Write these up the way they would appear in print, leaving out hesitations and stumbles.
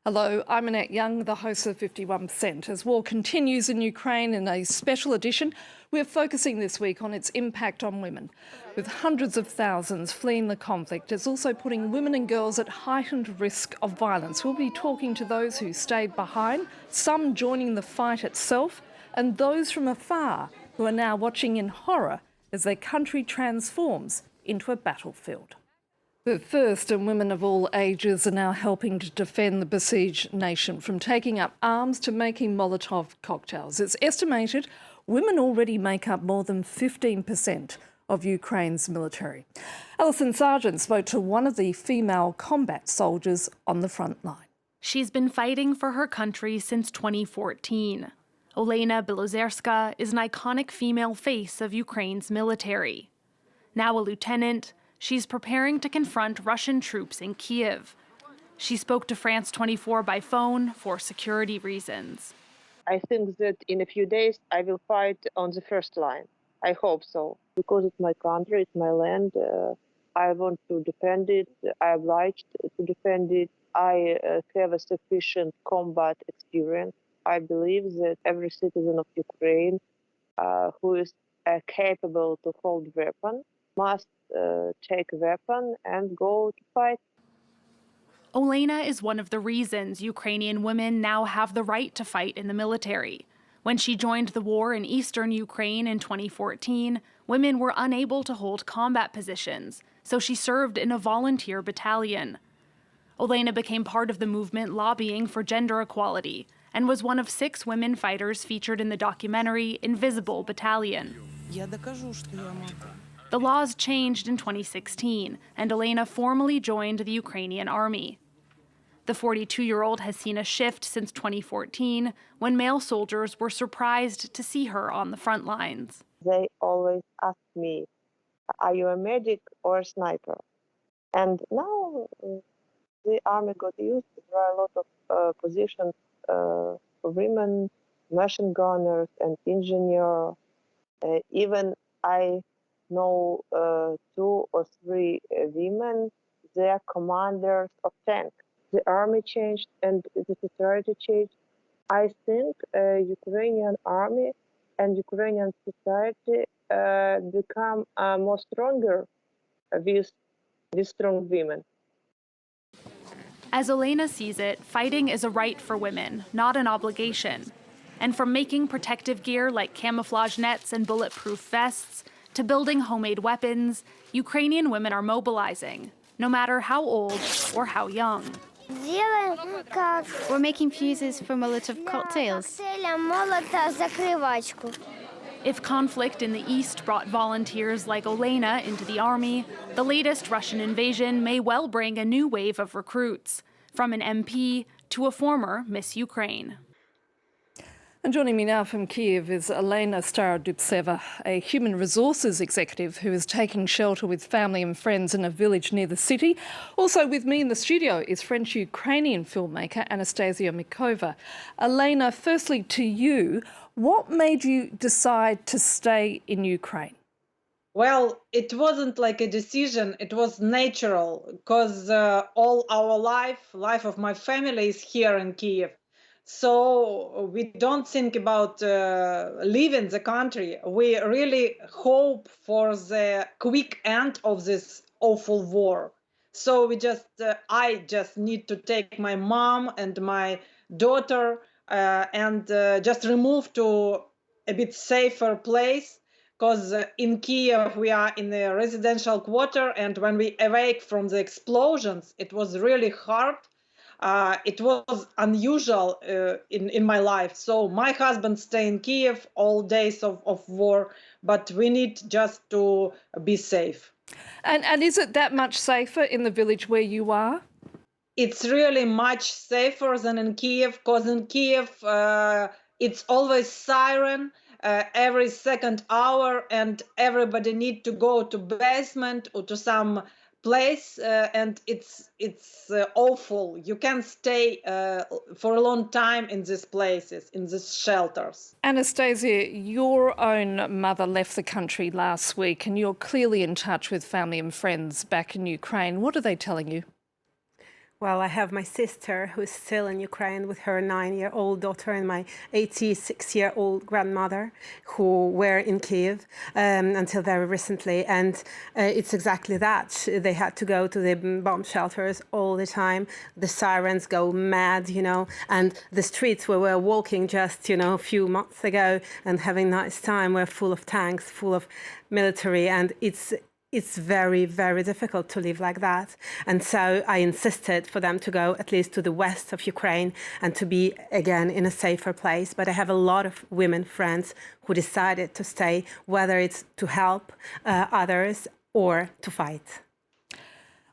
Hello, I'm Annette Young, the host of 51%. As war continues in Ukraine in a special edition, we're focusing this week on its impact on women. With hundreds of thousands fleeing the conflict, it's also putting women and girls at heightened risk of violence. We'll be talking to those who stayed behind, some joining the fight itself, and those from afar who are now watching in horror as their country transforms into a battlefield. But first, and women of all ages are now helping to defend the besieged nation, from taking up arms to making Molotov cocktails. It's estimated women already make up more than 15% of Ukraine's military. Alison Sargent spoke to one of the female combat soldiers on the front line. She's been fighting for her country since 2014. Olena Bilozerska is an iconic female face of Ukraine's military. Now a lieutenant, she's preparing to confront Russian troops in Kyiv. She spoke to France 24 by phone for security reasons. I think that in a few days I will fight on the first line. I hope so. Because it's my country, it's my land. I want to defend it. I'm obliged to defend it. I have a sufficient combat experience. I believe that every citizen of Ukraine who is capable to hold a weapon must take a weapon and go to fight. Olena is one of the reasons Ukrainian women now have the right to fight in the military. When she joined the war in eastern Ukraine in 2014, women were unable to hold combat positions, so she served in a volunteer battalion. Olena became part of the movement lobbying for gender equality and was one of 6 women fighters featured in the documentary Invisible Battalion. The laws changed in 2016, and Olena formally joined the Ukrainian army. The 42-year-old has seen a shift since 2014, when male soldiers were surprised to see her on the front lines. They always ask me, are you a medic or a sniper? And now the army got used. There are a lot of positions for women, machine gunners and engineer. Even I know 2 or 3 women, they are commanders of tanks. The army changed and the society changed. I think Ukrainian army and Ukrainian society become more stronger with strong women. As Olena sees it, fighting is a right for women, not an obligation. And from making protective gear like camouflage nets and bulletproof vests to building homemade weapons, Ukrainian women are mobilizing, no matter how old or how young. We're making fuses for Molotov cocktails. If conflict in the east brought volunteers like Olena into the army, the latest Russian invasion may well bring a new wave of recruits, from an MP to a former Miss Ukraine. And joining me now from Kyiv is Elena Starodubtseva, a human resources executive who is taking shelter with family and friends in a village near the city. Also with me in the studio is French-Ukrainian filmmaker Anastasia Mikova. Elena, firstly to you, what made you decide to stay in Ukraine? Well, it wasn't like a decision, it was natural, because all our life of my family is here in Kyiv. So we don't think about leaving the country. We really hope for the quick end of this awful war. So I just need to take my mom and my daughter and just remove to a bit safer place. Because in Kyiv we are in a residential quarter, and when we awake from the explosions, it was really hard. It was unusual in my life. So my husband stay in Kyiv all days of war, but we need just to be safe. And is it that much safer in the village where you are? It's really much safer than in Kyiv, because in Kyiv it's always siren every second hour, and everybody need to go to basement or to some place, and it's awful. You can stay for a long time in these places, in these shelters. Anastasia, your own mother left the country last week, and you're clearly in touch with family and friends back in Ukraine. What are they telling you? Well, I have my sister who is still in Ukraine with her 9-year-old daughter and my 86-year-old grandmother who were in Kyiv until very recently. And it's exactly that. They had to go to the bomb shelters all the time. The sirens go mad, and the streets where we were walking just, a few months ago and having a nice time were full of tanks, full of military. And it's very, very difficult to live like that. And so I insisted for them to go at least to the west of Ukraine and to be again in a safer place. But I have a lot of women friends who decided to stay, whether it's to help others or to fight.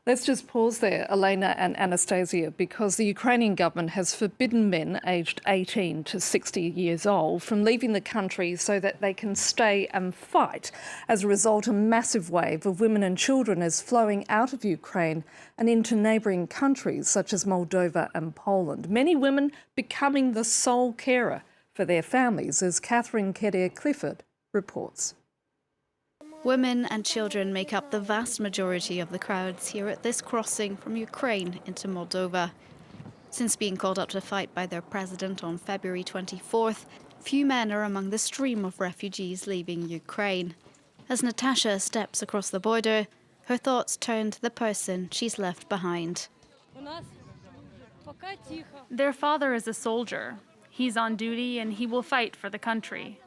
Let's just pause there, Elena and Anastasia, because the Ukrainian government has forbidden men aged 18 to 60 years old from leaving the country so that they can stay and fight. As a result, a massive wave of women and children is flowing out of Ukraine and into neighbouring countries such as Moldova and Poland. Many women becoming the sole carer for their families, as Catherine Kedir-Clifford reports. Women and children make up the vast majority of the crowds here at this crossing from Ukraine into Moldova. Since being called up to fight by their president on February 24th, few men are among the stream of refugees leaving Ukraine. As Natasha steps across the border, her thoughts turn to the person she's left behind. Their father is a soldier. He's on duty and he will fight for the country.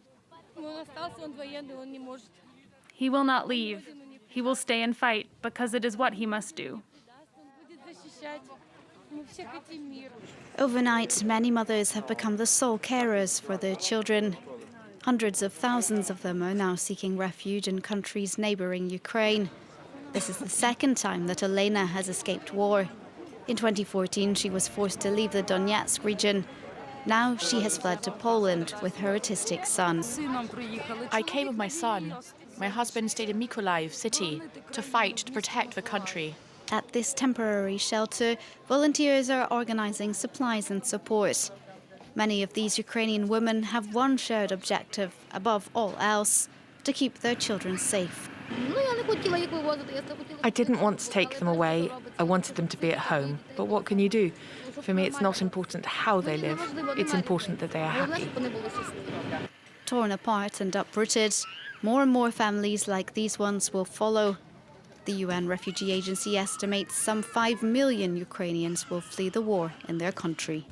He will not leave. He will stay and fight because it is what he must do. Overnight, many mothers have become the sole carers for their children. Hundreds of thousands of them are now seeking refuge in countries neighbouring Ukraine. This is the second time that Elena has escaped war. In 2014, she was forced to leave the Donetsk region. Now she has fled to Poland with her autistic son. I came with my son. My husband stayed in Mykolaiv city to fight to protect the country. At this temporary shelter, volunteers are organising supplies and support. Many of these Ukrainian women have one shared objective, above all else, to keep their children safe. I didn't want to take them away. I wanted them to be at home. But what can you do? For me, it's not important how they live. It's important that they are happy. Torn apart and uprooted, more and more families like these ones will follow. The UN Refugee Agency estimates some 5 million Ukrainians will flee the war in their country.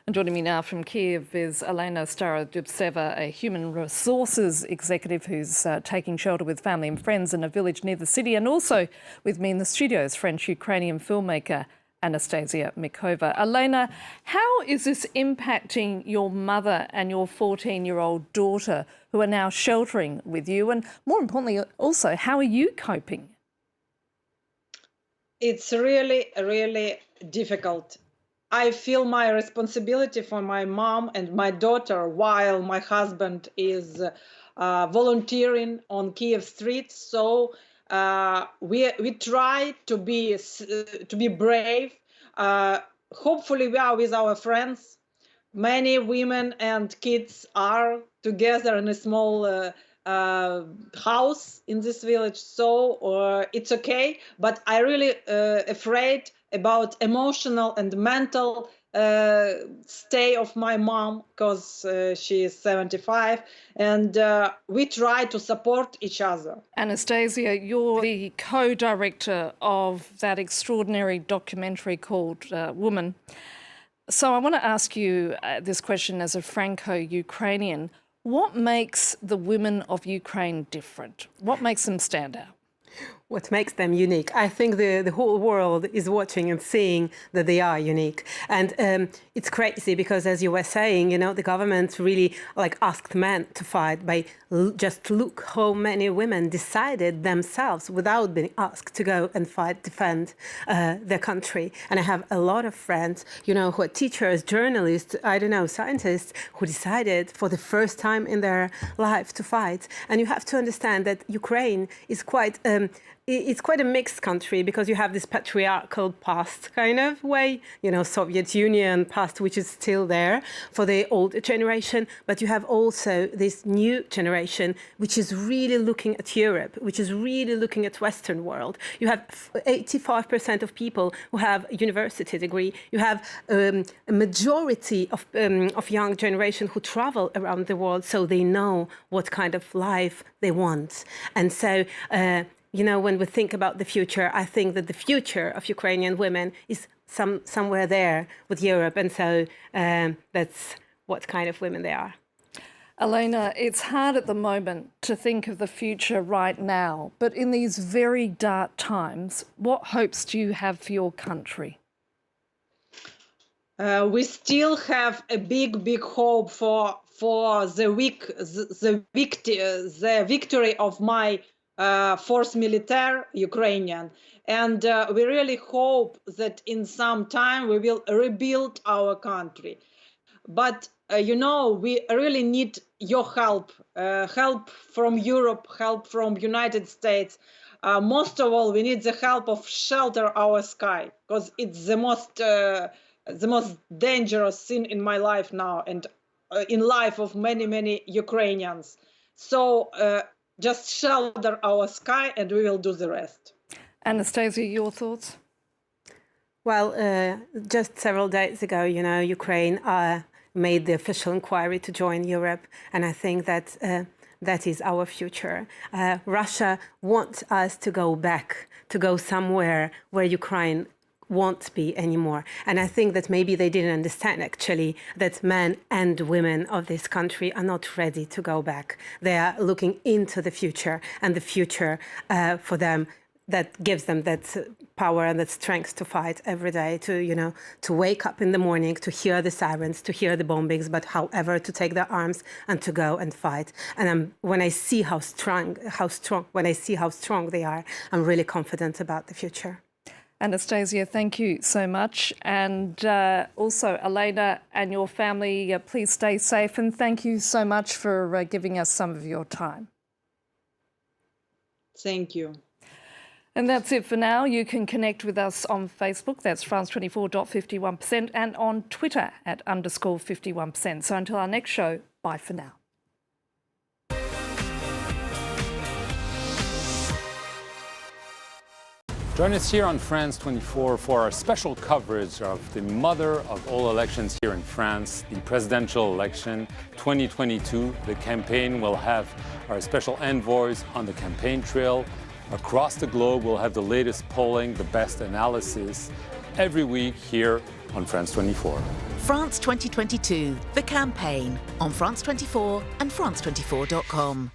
And joining me now from Kyiv is Elena Starodubtseva, a human resources executive who's taking shelter with family and friends in a village near the city. And also with me in the studio is French-Ukrainian filmmaker Anastasia Mikova. Elena, how is this impacting your mother and your 14-year-old daughter who are now sheltering with you? And more importantly, also, how are you coping? It's really, really difficult. I feel my responsibility for my mom and my daughter while my husband is volunteering on Kyiv streets. So we try to be brave. Hopefully we are with our friends. Many women and kids are together in a small house in this village, so it's okay. But I really afraid about emotional and mental stay of my mom, because she is 75, and we try to support each other. Anastasia, you're the co-director of that extraordinary documentary called Woman. So I want to ask you this question as a Franco-Ukrainian. What makes the women of Ukraine different? What makes them stand out? What makes them unique? I think the whole world is watching and seeing that they are unique. And it's crazy because, as you were saying, the government really asked men to fight by just look how many women decided themselves without being asked to go and fight, defend their country. And I have a lot of friends, who are teachers, journalists, scientists, who decided for the first time in their life to fight. And you have to understand that Ukraine is quite it's quite a mixed country because you have this patriarchal past kind of way, Soviet Union past, which is still there for the older generation. But you have also this new generation, which is really looking at Europe, which is really looking at Western world. You have 85% of people who have a university degree. You have a majority of young generation who travel around the world, so they know what kind of life they want. And so, when we think about the future, I think that the future of Ukrainian women is somewhere there with Europe. And so that's what kind of women they are. Elena, it's hard at the moment to think of the future right now, but in these very dark times, what hopes do you have for your country? We still have a big hope for the victory of my force militaire, Ukrainian. And we really hope that in some time we will rebuild our country. But, we really need your help, help from Europe, help from United States. Most of all, we need the help of shelter our sky, because it's the most dangerous thing in my life now and in life of many Ukrainians. So just shelter our sky and we will do the rest. Anastasia, your thoughts? Well, just several days ago, Ukraine made the official inquiry to join Europe. And I think that that is our future. Russia wants us to go back, to go somewhere where Ukraine won't be anymore. And I think that maybe they didn't understand actually that men and women of this country are not ready to go back. They are looking into the future, and the future for them that gives them that power and that strength to fight every day, to wake up in the morning, to hear the sirens, to hear the bombings, but however, to take their arms and to go and fight. And when I see how strong they are, I'm really confident about the future. Anastasia, thank you so much. And also, Elena and your family, please stay safe. And thank you so much for giving us some of your time. Thank you. And that's it for now. You can connect with us on Facebook, that's France24.51%, and on Twitter at _51%. So until our next show, bye for now. Join us here on France 24 for our special coverage of the mother of all elections here in France, the presidential election 2022. The campaign will have our special envoys on the campaign trail. Across the globe, we'll have the latest polling, the best analysis, every week here on France 24. France 2022, the campaign on France 24 and France24.com.